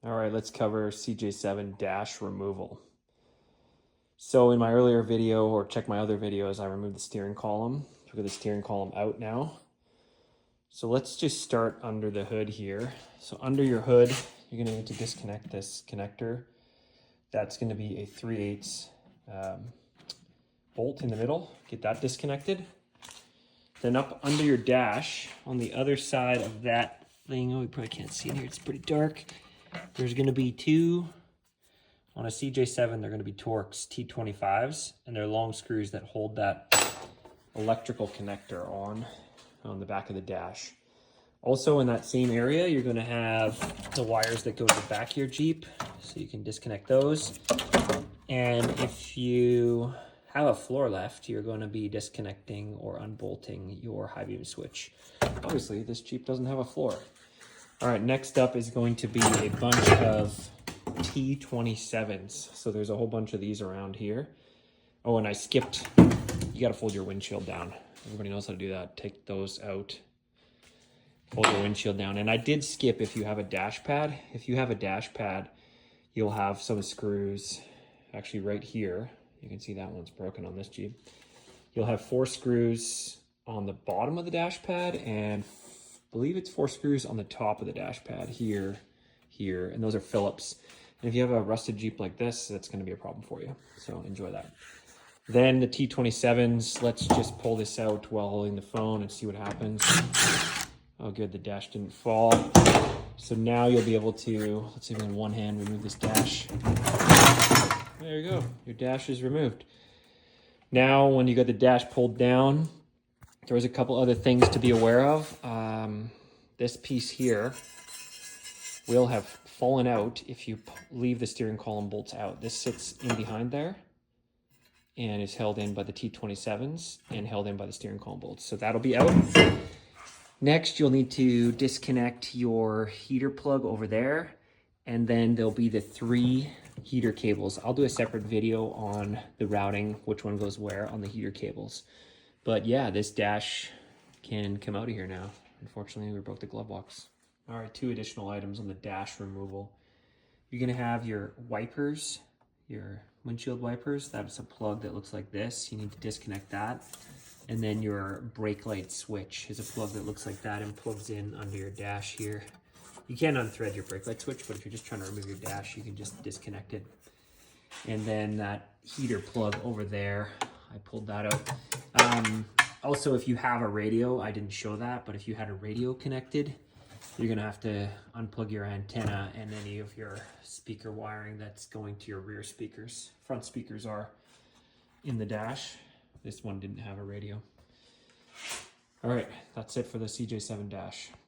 All right, let's cover CJ7 dash removal. So in my earlier video, or check my other videos, I removed the steering column. Took the steering column out now. So let's just start under the hood here. So under your hood, you're gonna need to disconnect this connector. That's gonna be a 3/8 bolt in the middle. Get that disconnected. Then up under your dash, on the other side of that thing, oh, you probably can't see in here, it's pretty dark. There's gonna be two, on a CJ7, they're gonna be Torx T25s, and they're long screws that hold that electrical connector on the back of the dash. Also in that same area, you're gonna have the wires that go to the back of your Jeep, so you can disconnect those. And if you have a floor left, you're going to be disconnecting or unbolting your high beam switch. Obviously, this Jeep doesn't have a floor. All right, next up is going to be a bunch of T27s. So there's a whole bunch of these around here. Oh, and I skipped, you got to fold your windshield down. Everybody knows how to do that. Take those out, fold your windshield down. And I did skip if you have a dash pad. If you have a dash pad, you'll have some screws actually right here. You can see that one's broken on this Jeep. You'll have 4 screws on the bottom of the dash pad, and I believe it's 4 screws on the top of the dash pad here, and those are Phillips. And if you have a rusted Jeep like this, that's gonna be a problem for you. So enjoy that. Then the T27s, let's just pull this out while holding the phone and see what happens. Oh good, the dash didn't fall. So now you'll be able to, let's see if in one hand remove this dash. There you go, your dash is removed. Now, when you got the dash pulled down, there's a couple other things to be aware of. This piece here will have fallen out if you leave the steering column bolts out. This sits in behind there and is held in by the T27s and held in by the steering column bolts. So that'll be out. Next, you'll need to disconnect your heater plug over there, and then there'll be the 3 heater cables. I'll do a separate video on the routing, which one goes where on the heater cables. But yeah, this dash can come out of here now. Unfortunately, we broke the glove box. All right, 2 additional items on the dash removal. You're gonna have your wipers, your windshield wipers. That's a plug that looks like this. You need to disconnect that. And then your brake light switch is a plug that looks like that and plugs in under your dash here. You can unthread your brake light switch, but if you're just trying to remove your dash, you can just disconnect it. And then that heater plug over there, I pulled that out. Also, if you have a radio, I didn't show that, but if you had a radio connected, you're gonna have to unplug your antenna and any of your speaker wiring that's going to your rear speakers. Front speakers are in the dash. This one didn't have a radio. All right, that's it for the CJ7 dash.